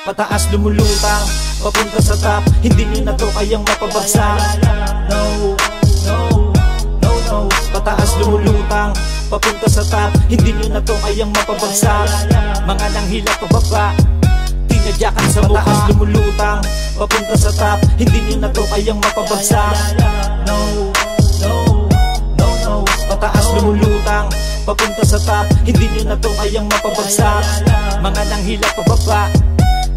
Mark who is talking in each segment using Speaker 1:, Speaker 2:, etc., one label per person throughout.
Speaker 1: Pataas lumulutang, papunta sa top. Hindi nyo na to kayang mapabagsak. No, no, no, no. Pataas lumulutang, papunta sa top. Hindi nyo na to kayang mapabagsak. Mga nanghilak pababa, tinadyakan sa mukha. Pataas lumulutang, papunta sa top. Hindi nyo na to kayang mapabagsak. No, no, no, no. Pataas lumulutang, papunta sa top. Hindi nyo na to kayang mapabagsak. Mga nanghilak pababa,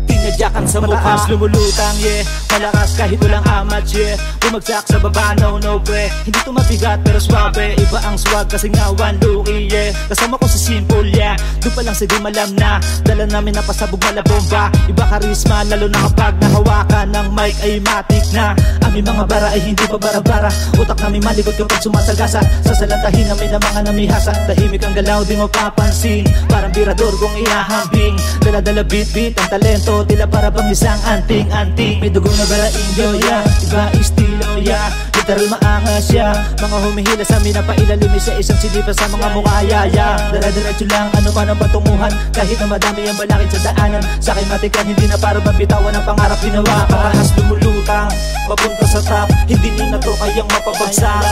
Speaker 1: tinadyakan sa mukha. Pataas lumulutang, yeah. Malakas kahit walang amat, yeah. Bumagsak sa baba, no, no, pre. Hindi to mabigat pero swabe. Iba ang swag kasi nga one looky, yeah. Kasama ko sa simple, yeah. Doon pa lang sa di malam na dala namin na pasabog malabomba. Iba karisma, lalo na kapag nahawakan ng mic ay matik na. Aming mga bara ay hindi pa bara-bara. Utak namin malikot kapag sumasagasa. Sasalantahin namin ang mga namihasa. Tahimik ang galaw, di mo papansin. Parang birador kung ihahambing. Dala-dala beat-beat ang talento. Tila para bang isang anting-anting. May dugo na bara inyo, yeah. Iba estilo, yeah. Literal maangas, yeah. Mga humihila sa amin na pailalim sa isang silipa sa mga mukha, yeah. Dala-diretso lang, ano man ang patunguhan. Kahit na madami ang balakid sa daanan. Sa akin matikan, hindi na para mabitawan ang pangarap ginawa. Pataas lumulutang, papunta sa top. Hindi nyo na to kayang mapabagsak.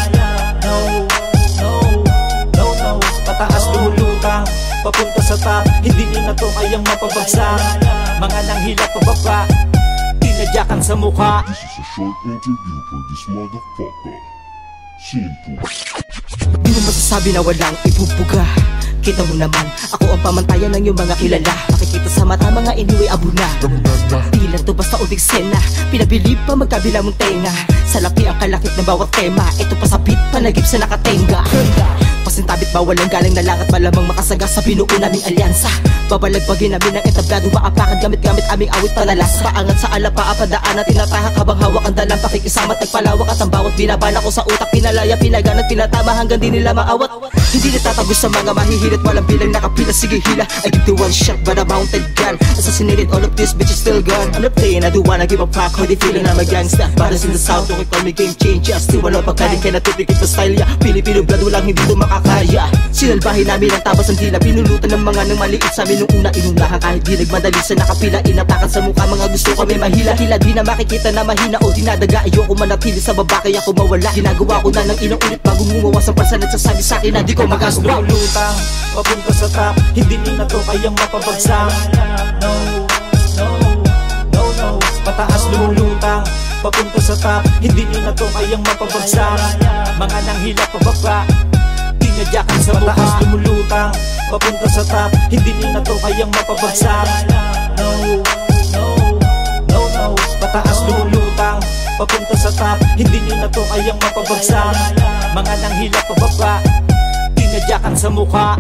Speaker 1: No, no, no, no. Pataas lumulutang, papunta sa top. Hindi nyo na to kayang mapabagsak. Mga nanghilak pababa, tinadyakan sa mukha.
Speaker 2: This is a short interview for this motherfucker. Simple.
Speaker 3: Di mo masasabi na walang ibubuga. Kita mo naman, ako ang pamantayan ng iyong mga kilala. Makikita sa mata mga inuwi abo na. Di lang to basta ubig sena. Pinabilib pa magkabila mong tenga. Sa laki ang kalakit ng bawat tema. Ito pa sa beat, panagip sa nakatenga. Pasintabit bawal ang galing na lang at malamang makasaga sa binuo naming alyansa. Babalagpagin namin ng entablado, maapakan gamit-gamit aming awit panalas. Paangat sa alapa, apadaan at tinatahak habang hawak ang dalang pakikisama at nagpalawak. At ang bawat binabala ko sa utak, pinalaya, pinagan at pinatama hanggang di nila maawat. Hindi natatagos sa mga mahihilit, walang bilang nakapila, sige hila. I give the one shot but a mounted gun. Assassinated all of this bitches still gone. I'm not playing, I do wanna give a fuck how they feeling I'm a gangsta. Brothers in the south, don't call me game changer. Still wala pagkaling kaya natutipid pa style ya. Pilipino blood, walang hindi to makakaya. Sinalbahin namin ang tabas ng dila. Pinulutan ng mga nang maliit sa amin nung una inunahan. Kahit di nagmadali sa nakapila, inatakan sa mukha mga gusto kami mahila. Hila di na makikita na mahina o dinadaga. Ayoko manatili sa baba kaya ko mawala. Ginagawa ko na ng ilang ulit bago gumawa sa parsa. Nagsasabi sa akin na di ko magagawa.
Speaker 1: Lumulutang, papunta sa top. Hindi nyo na to kayang mapabagsak. No, no, no, no. Pataas lumulutang, papunta sa top. Hindi nyo na to kayang mapabagsak. Mga nanghilak pababa, tinadyakan sa mukha. Pataas lumulutang, papunta sa top. Hindi nyo na to kayang mapabagsak. No, no, no, no. Pataas lumulutang, papunta sa top. Hindi nyo na to kayang mapabagsak. Mga nanghilak pababa, tinadyakan sa mukha.